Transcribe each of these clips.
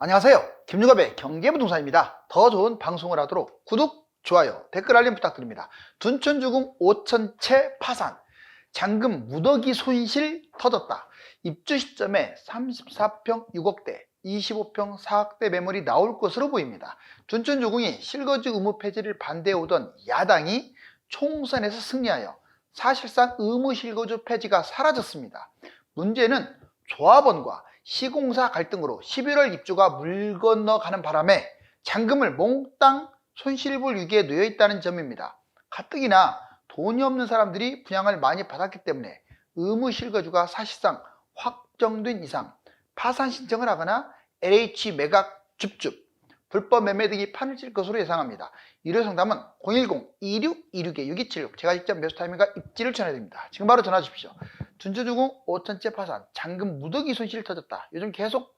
안녕하세요. 김유갑의 경제부동산입니다. 더 좋은 방송을 하도록 구독, 좋아요, 댓글 알림 부탁드립니다. 둔촌주공 5천채 파산, 잔금 무더기 손실 터졌다. 입주 시점에 34평 6억대, 25평 4억대 매물이 나올 것으로 보입니다. 둔촌주공이 실거주 의무 폐지를 반대해오던 야당이 총선에서 승리하여 사실상 의무 실거주 폐지가 사라졌습니다. 문제는 조합원과 시공사 갈등으로 11월 입주가 물 건너가는 바람에 잔금을 몽땅 손실볼 위기에 놓여 있다는 점입니다. 가뜩이나 돈이 없는 사람들이 분양을 많이 받았기 때문에 의무 실거주가 사실상 확정된 이상 파산 신청을 하거나 LH 매각 줍줍 불법 매매 등이 판을 칠 것으로 예상합니다. 유료 상담은 010-2626-6276 제가 직접 매수 타이밍과 입지를 전해드립니다. 지금 바로 전화 주십시오. 둔촌주공 5천채 파산, 잔금 무더기 손실 터졌다. 요즘 계속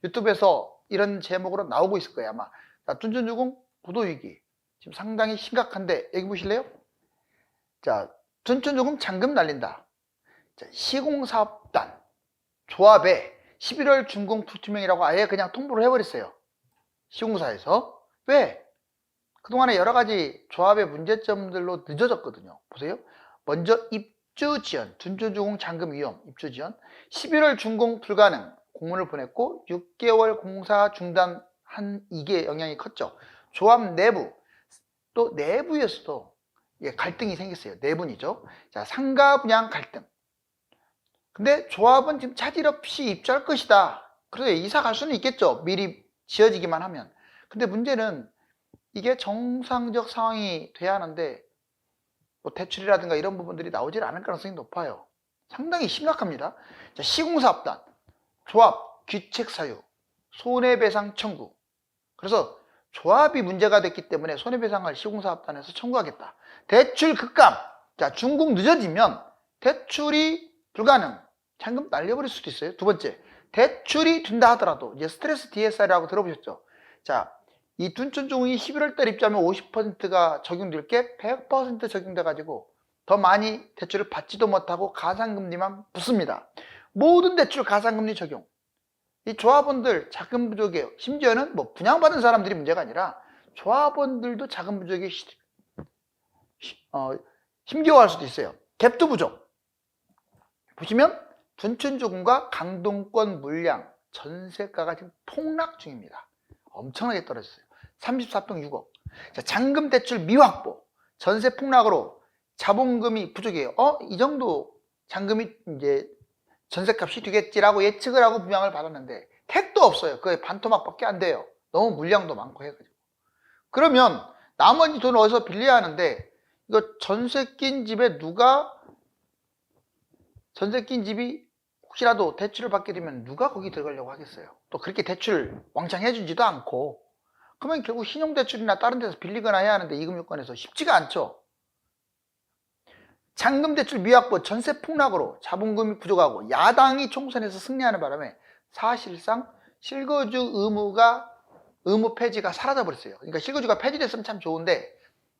유튜브에서 이런 제목으로 나오고 있을 거예요 아마. 자, 둔촌주공 부도위기 지금 상당히 심각한데 여기 보실래요? 자, 둔촌주공 잔금 날린다. 자, 시공사업단 조합에 11월 준공 불투명이라고 아예 그냥 통보를 해버렸어요. 시공사에서. 왜? 그동안에 여러가지 조합의 문제점들로 늦어졌거든요. 보세요. 먼저 입주 지연, 둔촌주공 잔금 위험, 입주 지연, 11월 준공 불가능 공문을 보냈고 6개월 공사 중단한 이게 영향이 컸죠. 조합 내부, 또 내부에서도 갈등이 생겼어요. 내분이죠. 자, 상가 분양 갈등. 근데 조합은 지금 차질 없이 입주할 것이다. 그래서 이사 갈 수는 있겠죠. 미리 지어지기만 하면. 근데 문제는 이게 정상적 상황이 돼야 하는데 뭐 대출이라든가 이런 부분들이 나오질 않을 가능성이 높아요. 상당히 심각합니다. 자, 시공사업단, 조합, 귀책 사유, 손해배상 청구. 그래서 조합이 문제가 됐기 때문에 손해배상을 시공사업단에서 청구하겠다. 대출 급감. 자, 준공 늦어지면 대출이 불가능. 잔금 날려버릴 수도 있어요. 두 번째, 대출이 된다 하더라도 이제 스트레스 DSR이라고 들어보셨죠? 자, 이 둔촌주공이 11월 달 입주하면 50%가 적용될 게 100% 적용돼 가지고 더 많이 대출을 받지도 못하고 가산금리만 붙습니다. 모든 대출 가산금리 적용. 이 조합원들 자금 부족에 심지어는 뭐 분양받은 사람들이 문제가 아니라 조합원들도 자금 부족에 힘겨워할 수도 있어요. 갭도 부족. 보시면 둔촌주공과 강동권 물량 전세가가 지금 폭락 중입니다. 엄청나게 떨어졌어요. 34평 6억. 자, 잔금 대출 미확보. 전세 폭락으로 자본금이 부족해요. 이 정도 잔금이 이제 전세값이 되겠지라고 예측을 하고 분양을 받았는데 택도 없어요. 그게 반토막밖에 안 돼요. 너무 물량도 많고 해가지고. 그러면 나머지 돈을 어디서 빌려야 하는데 이거 전세 낀 집에 전세 낀 집이 혹시라도 대출을 받게 되면 누가 거기 들어가려고 하겠어요? 또 그렇게 대출 왕창 해주지도 않고. 그러면 결국 신용대출이나 다른 데서 빌리거나 해야 하는데 이금요건에서 쉽지가 않죠. 잔금대출 미확보, 전세 폭락으로 자본금이 부족하고 야당이 총선에서 승리하는 바람에 사실상 실거주 의무 폐지가 사라져버렸어요. 그러니까 실거주가 폐지됐으면 참 좋은데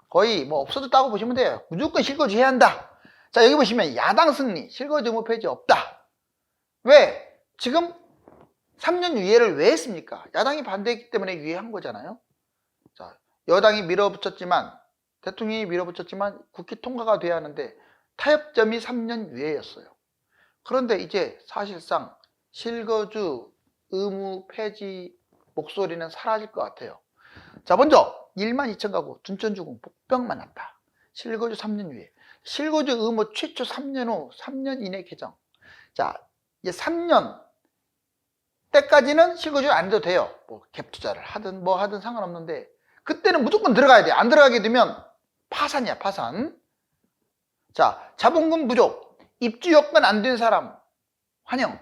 거의 뭐 없어졌다고 보시면 돼요. 무조건 실거주 해야 한다. 자, 여기 보시면 야당 승리, 실거주 의무 폐지 없다. 왜? 지금 3년 유예를 왜 했습니까? 야당이 반대했기 때문에 유예한 거잖아요. 자, 여당이 밀어붙였지만, 대통령이 밀어붙였지만 국회 통과가 돼야 하는데 타협점이 3년 유예였어요. 그런데 이제 사실상 실거주 의무 폐지 목소리는 사라질 것 같아요. 자, 먼저 12,000가구 둔촌주공 복병만 났다. 실거주 3년 유예. 실거주 의무 최초 3년 후 3년 이내 개정. 자, 이제 3년 때까지는 실거주 안 해도 돼요. 뭐 갭 투자를 하든 뭐 하든 상관없는데 그때는 무조건 들어가야 돼. 안 들어가게 되면 파산이야, 파산. 자, 자본금 부족, 입주 여건 안 된 사람 환영.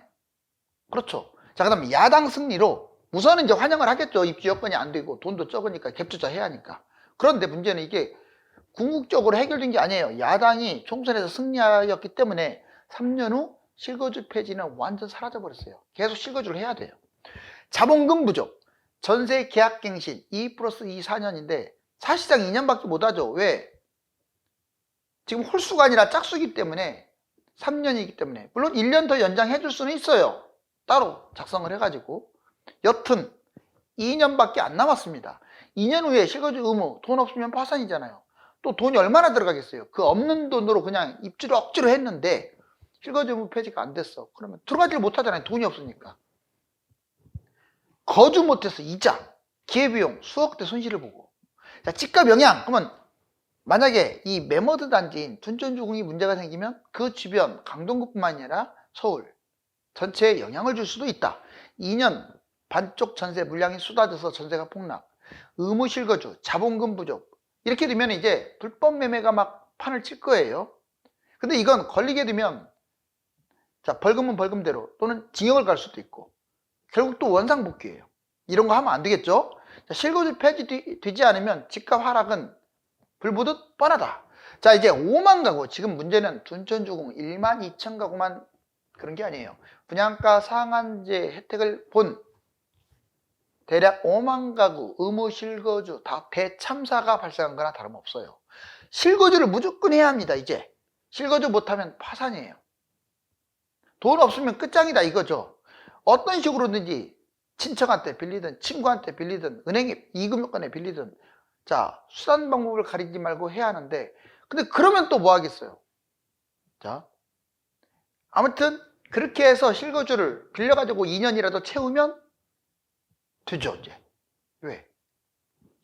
그렇죠. 자, 그다음 야당 승리로 우선은 이제 환영을 하겠죠. 입주 여건이 안 되고 돈도 적으니까 갭 투자 해야 하니까. 그런데 문제는 이게 궁극적으로 해결된 게 아니에요. 야당이 총선에서 승리하였기 때문에 3년 후 실거주 폐지는 완전 사라져버렸어요. 계속 실거주를 해야 돼요. 자본금 부족, 전세 계약갱신 2+2 4년인데 사실상 2년밖에 못하죠. 왜? 지금 홀수가 아니라 짝수기 때문에 3년이기 때문에 물론 1년 더 연장해 줄 수는 있어요. 따로 작성을 해가지고. 여튼 2년밖에 안 남았습니다. 2년 후에 실거주 의무 돈 없으면 파산이잖아요. 또 돈이 얼마나 들어가겠어요. 그 없는 돈으로 그냥 입주를 억지로 했는데 실거주 의무 폐지가 안 됐어. 그러면 들어가지를 못하잖아요. 돈이 없으니까. 거주 못해서 이자, 기회비용, 수억대 손실을 보고. 자, 집값 영향. 그러면 만약에 이 매머드 단지인 둔촌주공이 문제가 생기면 그 주변 강동구뿐만 아니라 서울 전체에 영향을 줄 수도 있다. 2년 반쪽 전세 물량이 쏟아져서 전세가 폭락, 의무 실거주, 자본금 부족, 이렇게 되면 이제 불법 매매가 막 판을 칠 거예요. 근데 이건 걸리게 되면 자, 벌금은 벌금대로 또는 징역을 갈 수도 있고 결국 또 원상복귀예요. 이런 거 하면 안 되겠죠. 자, 실거주 폐지되지 않으면 집값 하락은 불보듯 뻔하다. 자, 이제 5만 가구, 지금 문제는 둔촌주공 1만 2천 가구만 그런 게 아니에요. 분양가 상한제 혜택을 본 대략 5만 가구 의무 실거주 다 대참사가 발생한 거나 다름없어요. 실거주를 무조건 해야 합니다. 이제 실거주 못하면 파산이에요. 돈 없으면 끝장이다 이거죠. 어떤 식으로든지 친척한테 빌리든 친구한테 빌리든 은행에 이금융권에 빌리든 자, 수단 방법을 가리지 말고 해야 하는데 근데 그러면 또 뭐 하겠어요. 자, 아무튼 그렇게 해서 실거주를 빌려가지고 2년이라도 채우면 되죠. 이제 왜?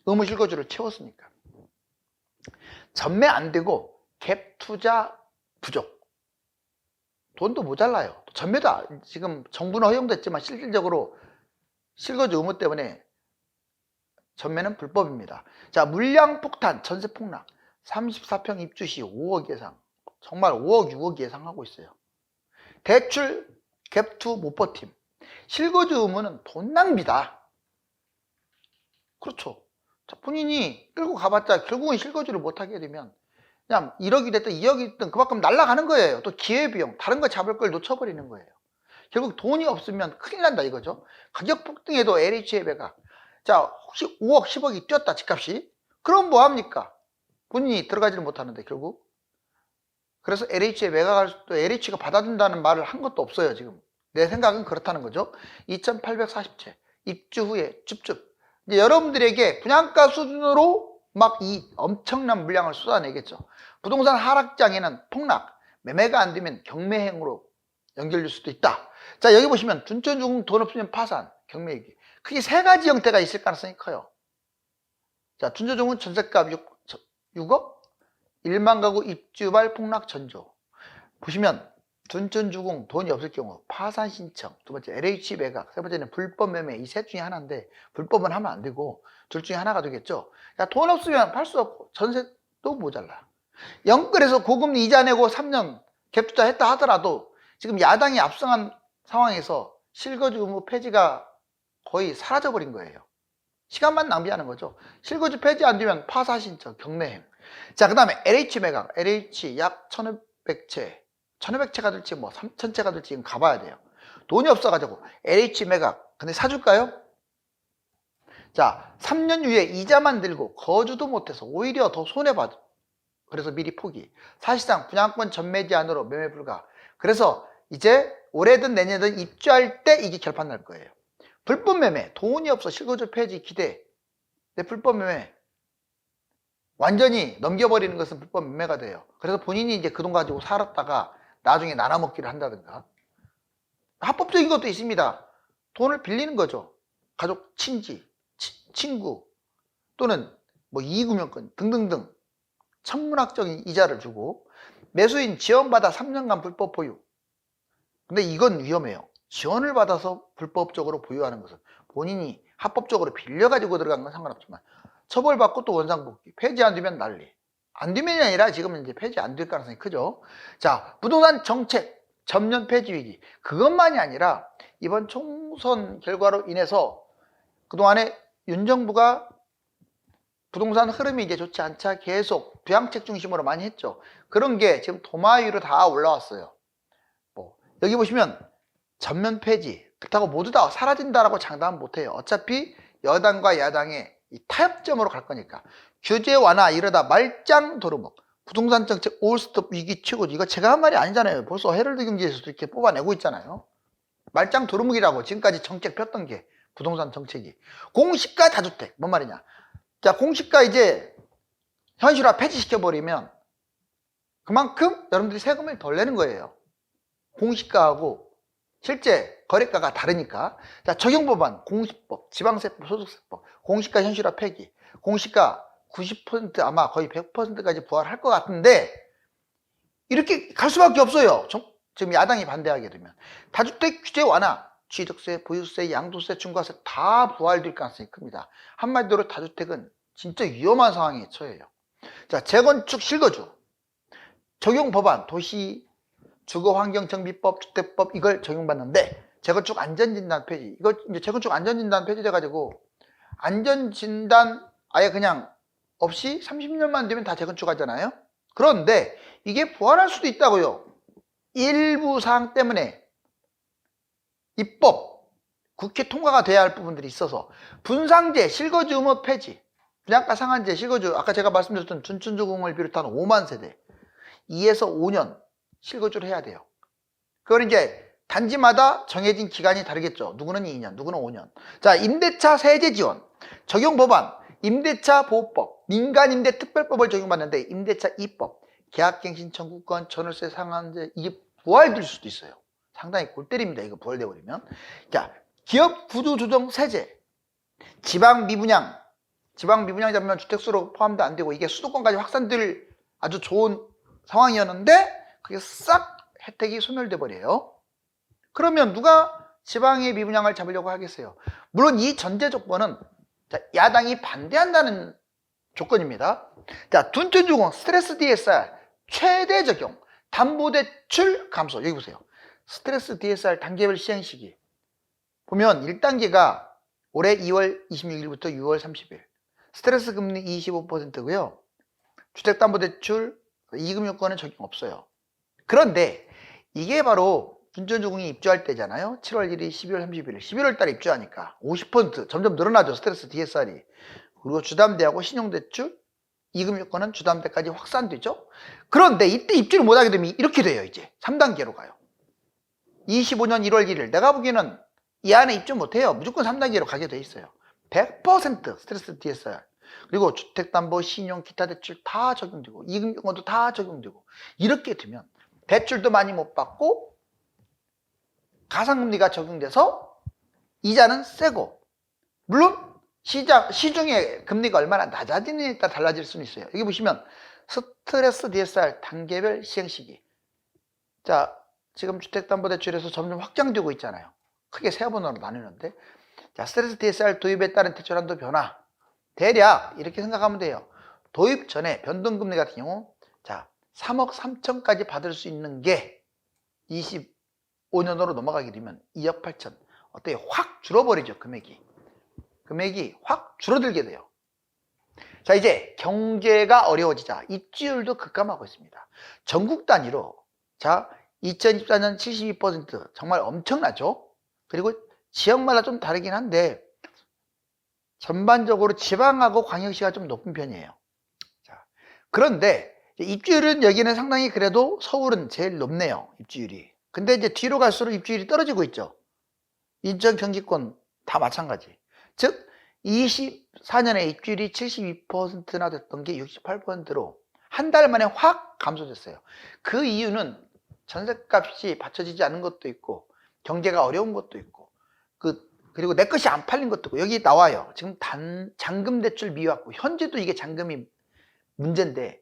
의무 실거주를 채웠으니까. 전매 안 되고 갭 투자 부족, 돈도 모자라요. 전매도 지금 정부는 허용됐지만 실질적으로 실거주 의무 때문에 전매는 불법입니다. 자, 물량 폭탄, 전세 폭락, 34평 입주 시 5억 예상, 정말 5억, 6억 예상하고 있어요. 대출 갭투 못 버팀, 실거주 의무는 돈 낭비다. 그렇죠. 자, 본인이 끌고 가봤자 결국은 실거주를 못하게 되면 그냥 1억이 됐든 2억이 됐든 그만큼 날아가는 거예요. 또 기회비용, 다른 거 잡을 걸 놓쳐버리는 거예요. 결국 돈이 없으면 큰일 난다 이거죠. 가격 폭등에도 LH의 매각. 자, 혹시 5억, 10억이 뛰었다 집값이. 그럼 뭐합니까? 본인이 들어가지를 못하는데 결국. 그래서 LH의 매각할 또 LH가 받아준다는 말을 한 것도 없어요 지금. 내 생각은 그렇다는 거죠. 2840채 입주 후에 줍줍. 이제 여러분들에게 분양가 수준으로 막 이 엄청난 물량을 쏟아내겠죠. 부동산 하락장에는 폭락, 매매가 안 되면 경매행으로 연결될 수도 있다. 자, 여기 보시면 둔촌주공 돈 없으면 파산, 경매위기. 크게 세 가지 형태가 있을 가능성이 커요. 자, 둔촌주공은 전셋값 6억, 1만 가구 입주발 폭락 전조. 보시면 둔촌주공 돈이 없을 경우 파산 신청, 두 번째 LH 매각, 세 번째는 불법 매매. 이 셋 중에 하나인데 불법은 하면 안 되고 둘 중에 하나가 되겠죠. 자, 돈 없으면 팔 수 없고 전세도 모자라. 영끌에서 고금리 이자 내고 3년 갭 투자했다 하더라도 지금 야당이 압승한 상황에서 실거주 의무 폐지가 거의 사라져버린 거예요. 시간만 낭비하는 거죠. 실거주 폐지 안 되면 파산 신청, 경매행. 자, 그 다음에 LH 매각, LH 약 1500채, 1500채가 될지 뭐 3000채가 될지 지금 가봐야 돼요. 돈이 없어가지고 LH 매각. 근데 사줄까요? 자, 3년 후에 이자만 들고 거주도 못해서 오히려 더 손해받아. 그래서 미리 포기. 사실상 분양권 전매 제한으로 매매 불가. 그래서 이제 올해든 내년이든 입주할 때 이게 결판 날 거예요. 불법 매매, 돈이 없어 실거주 폐지 기대. 내 불법 매매 완전히 넘겨버리는 것은 불법 매매가 돼요. 그래서 본인이 이제 그 돈 가지고 살았다가 나중에 나눠먹기를 한다든가. 합법적인 것도 있습니다. 돈을 빌리는 거죠. 가족, 친구 또는 뭐 이익금융권 등등등 천문학적인 이자를 주고 매수인 지원받아 3년간 불법 보유. 근데 이건 위험해요. 지원을 받아서 불법적으로 보유하는 것은 본인이 합법적으로 빌려가지고 들어간 건 상관없지만 처벌받고 또 원상복귀, 폐지 안 되면 난리. 안 되면이 아니라 지금은 이제 폐지 안 될 가능성이 크죠. 자, 부동산 정책 전면 폐지 위기. 그것만이 아니라 이번 총선 결과로 인해서 그동안에 윤 정부가 부동산 흐름이 이제 좋지 않자 계속 부양책 중심으로 많이 했죠. 그런 게 지금 도마 위로 다 올라왔어요. 뭐 여기 보시면 전면 폐지 그렇다고 모두 다 사라진다라고 장담은 못해요. 어차피 여당과 야당의 이 타협점으로 갈 거니까. 규제 완화 이러다 말짱 도루묵. 부동산 정책 올스톱 위기 최고지. 이거 제가 한 말이 아니잖아요. 벌써 헤럴드 경제에서도 이렇게 뽑아내고 있잖아요. 말짱 도루묵이라고 지금까지 정책 폈던 게 부동산 정책이. 공시가 다주택. 뭔 말이냐. 자, 공시가 이제 현실화 폐지시켜버리면 그만큼 여러분들이 세금을 덜 내는 거예요. 공시가하고 실제 거래가가 다르니까. 자, 적용법안, 공시법, 지방세법, 소득세법, 공시가 현실화 폐기, 공시가 90% 아마 거의 100%까지 부활할 것 같은데 이렇게 갈 수밖에 없어요. 지금 야당이 반대하게 되면. 다주택 규제 완화, 취득세, 보유세, 양도세, 중과세 다 부활될 가능성이 큽니다. 한마디로 다주택은 진짜 위험한 상황에 처해요. 자, 재건축 실거주, 적용 법안, 도시 주거환경정비법, 주택법 이걸 적용받는데 재건축 안전진단 폐지. 이거 이제 재건축 안전진단 폐지돼가지고 안전진단 아예 그냥 없이 30년만 되면 다 재건축하잖아요. 그런데 이게 부활할 수도 있다고요. 일부 사항 때문에 입법, 국회 통과가 돼야 할 부분들이 있어서 분상제, 실거주 의무 폐지, 분양가 상한제, 실거주 아까 제가 말씀드렸던 둔촌주공을 비롯한 5만 세대 2에서 5년 실거주를 해야 돼요. 그걸 이제 단지마다 정해진 기간이 다르겠죠. 누구는 2년, 누구는 5년. 자, 임대차 세제 지원, 적용 법안, 임대차 보호법, 민간임대 특별법을 적용받는데 임대차 2법, 계약갱신 청구권, 전월세 상한제 이게 부활될 수도 있어요. 상당히 골 때립니다. 이거 부활돼 버리면. 자, 기업 구조 조정 세제, 지방 미분양 잡으면 주택수로 포함도 안 되고 이게 수도권까지 확산될 아주 좋은 상황이었는데 그게 싹 혜택이 소멸돼 버려요. 그러면 누가 지방의 미분양을 잡으려고 하겠어요? 물론 이 전제 조건은 야당이 반대한다는 조건입니다. 자, 둔촌주공 스트레스 DSR 최대 적용, 담보대출 감소. 여기 보세요. 스트레스 DSR 단계별 시행 시기 보면 1단계가 올해 2월 26일부터 6월 30일, 스트레스 금리 25%고요 주택담보대출 이금요건은 적용 없어요. 그런데 이게 바로 둔촌주공이 입주할 때잖아요. 7월 1일, 12월 31일, 11월 달에 입주하니까 50% 점점 늘어나죠. 스트레스 DSR이. 그리고 주담대하고 신용대출, 이금요건은 주담대까지 확산되죠. 그런데 이때 입주를 못하게 되면 이렇게 돼요. 이제 3단계로 가요. 25년 1월 1일 내가 보기에는 이 안에 입주 못해요. 무조건 3단계로 가게 돼 있어요. 100% 스트레스 DSR. 그리고 주택담보, 신용, 기타 대출 다 적용되고 이금요건도 다 적용되고 이렇게 되면 대출도 많이 못 받고 가상금리가 적용돼서 이자는 세고 물론 시중의 금리가 얼마나 낮아지느냐에 따라 달라질 수는 있어요. 여기 보시면 스트레스 DSR 단계별 시행시기. 자, 지금 주택담보대출에서 점점 확장되고 있잖아요. 크게 세 번으로 나누는데 자, 스트레스 DSR 도입에 따른 대출한도 변화. 대략 이렇게 생각하면 돼요. 도입 전에 변동금리 같은 경우 자 3억 3천까지 받을 수 있는 게 25년으로 넘어가게 되면 2억 8천. 어때요? 확 줄어버리죠. 금액이 확 줄어들게 돼요. 자, 이제 경제가 어려워지자 입주율도 급감하고 있습니다. 전국 단위로 자 2024년 72% 정말 엄청나죠. 그리고 지역마다 좀 다르긴 한데 전반적으로 지방하고 광역시가 좀 높은 편이에요. 자, 그런데 입주율은 여기는 상당히 그래도 서울은 제일 높네요. 입주율이. 근데 이제 뒤로 갈수록 입주율이 떨어지고 있죠. 인천, 경기권 다 마찬가지. 즉 24년에 입주율이 72%나 됐던 게 68%로 한 달 만에 확 감소됐어요. 그 이유는 전셋값이 받쳐지지 않은 것도 있고 경제가 어려운 것도 있고 그리고 내 것이 안 팔린 것도 있고 여기 나와요. 지금 잔금 대출 미화고 현재도 이게 잔금이 문제인데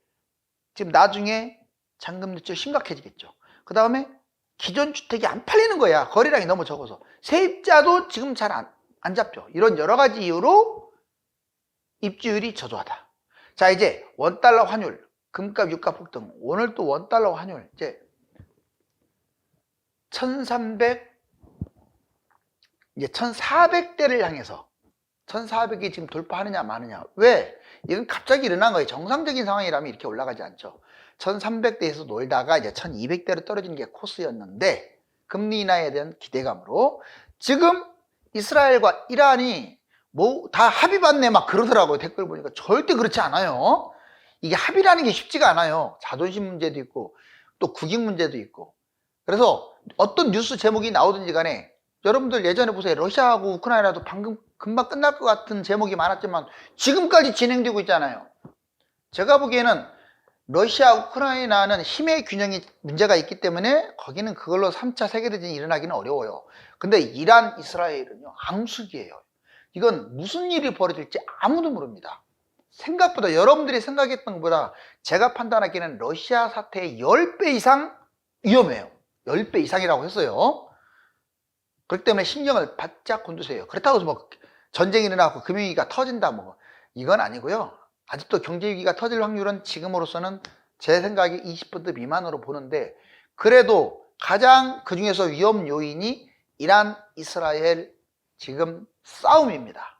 지금 나중에 잔금 대출 심각해지겠죠. 그 다음에 기존 주택이 안 팔리는 거야. 거래량이 너무 적어서. 세입자도 지금 잘 안 잡혀. 이런 여러 가지 이유로 입주율이 저조하다. 자, 이제 원달러 환율, 금값, 유가 폭등. 오늘 또 원달러 환율 이제 1400대를 향해서 1400이 지금 돌파하느냐 마느냐. 왜? 이건 갑자기 일어난 거예요. 정상적인 상황이라면 이렇게 올라가지 않죠. 1300대에서 놀다가 이제 1200대로 떨어지는 게 코스였는데 금리 인하에 대한 기대감으로 지금 이스라엘과 이란이 뭐 다 합의 봤네 막 그러더라고요. 댓글 보니까 절대 그렇지 않아요. 이게 합의라는 게 쉽지가 않아요. 자존심 문제도 있고 또 국익 문제도 있고. 그래서 어떤 뉴스 제목이 나오든지 간에 여러분들 예전에 보세요. 러시아하고 우크라이나도 방금 금방 끝날 것 같은 제목이 많았지만 지금까지 진행되고 있잖아요. 제가 보기에는 러시아, 우크라이나는 힘의 균형이 문제가 있기 때문에 거기는 그걸로 3차 세계대전이 일어나기는 어려워요. 근데 이란, 이스라엘은요, 암흑기예요. 이건 무슨 일이 벌어질지 아무도 모릅니다. 생각보다 여러분들이 생각했던 것보다 제가 판단하기에는 러시아 사태의 10배 이상 위험해요. 10배 이상이라고 했어요. 그렇기 때문에 신경을 바짝 곤두세요. 그렇다고 해서 뭐 전쟁이 일어나고 금융위기가 터진다 뭐 이건 아니고요. 아직도 경제위기가 터질 확률은 지금으로서는 제 생각에 20% 미만으로 보는데, 그래도 가장 그 중에서 위험 요인이 이란, 이스라엘 지금 싸움입니다.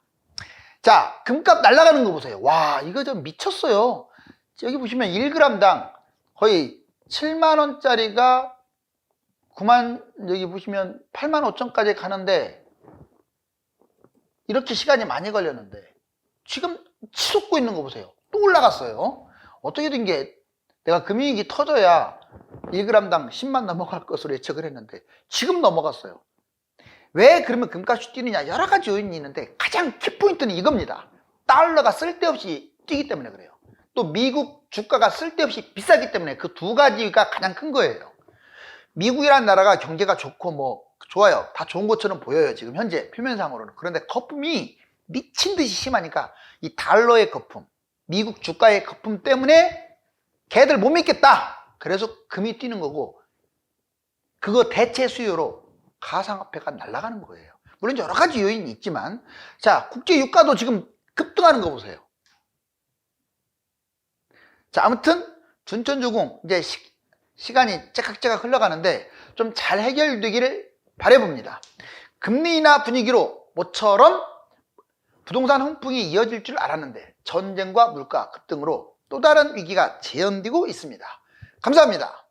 자, 금값 날아가는 거 보세요. 와, 이거 좀 미쳤어요. 여기 보시면 1g당 거의 7만원짜리가 9만, 여기 보시면 8만 5천까지 가는데, 이렇게 시간이 많이 걸렸는데 지금 치솟고 있는 거 보세요. 또 올라갔어요. 어떻게 된 게, 내가 금융위기 터져야 1g당 10만 넘어갈 것으로 예측을 했는데 지금 넘어갔어요. 왜 그러면 금값이 뛰느냐? 여러 가지 요인이 있는데 가장 키포인트는 이겁니다. 달러가 쓸데없이 뛰기 때문에 그래요. 또 미국 주가가 쓸데없이 비싸기 때문에 그 두 가지가 가장 큰 거예요. 미국이라는 나라가 경제가 좋고 뭐 좋아요. 다 좋은 것처럼 보여요. 지금 현재 표면상으로는. 그런데 거품이 미친 듯이 심하니까 이 달러의 거품, 미국 주가의 거품 때문에 걔들 못 믿겠다. 그래서 금이 뛰는 거고, 그거 대체 수요로 가상화폐가 날아가는 거예요. 물론 여러 가지 요인이 있지만, 자, 국제 유가도 지금 급등하는 거 보세요. 자, 아무튼 둔촌주공 이제 시간이 째깍째깍 흘러가는데 좀 잘 해결되기를 바라봅니다. 금리 인하 분위기로 모처럼 부동산 훈풍이 이어질 줄 알았는데 전쟁과 물가 급등으로 또 다른 위기가 재현되고 있습니다. 감사합니다.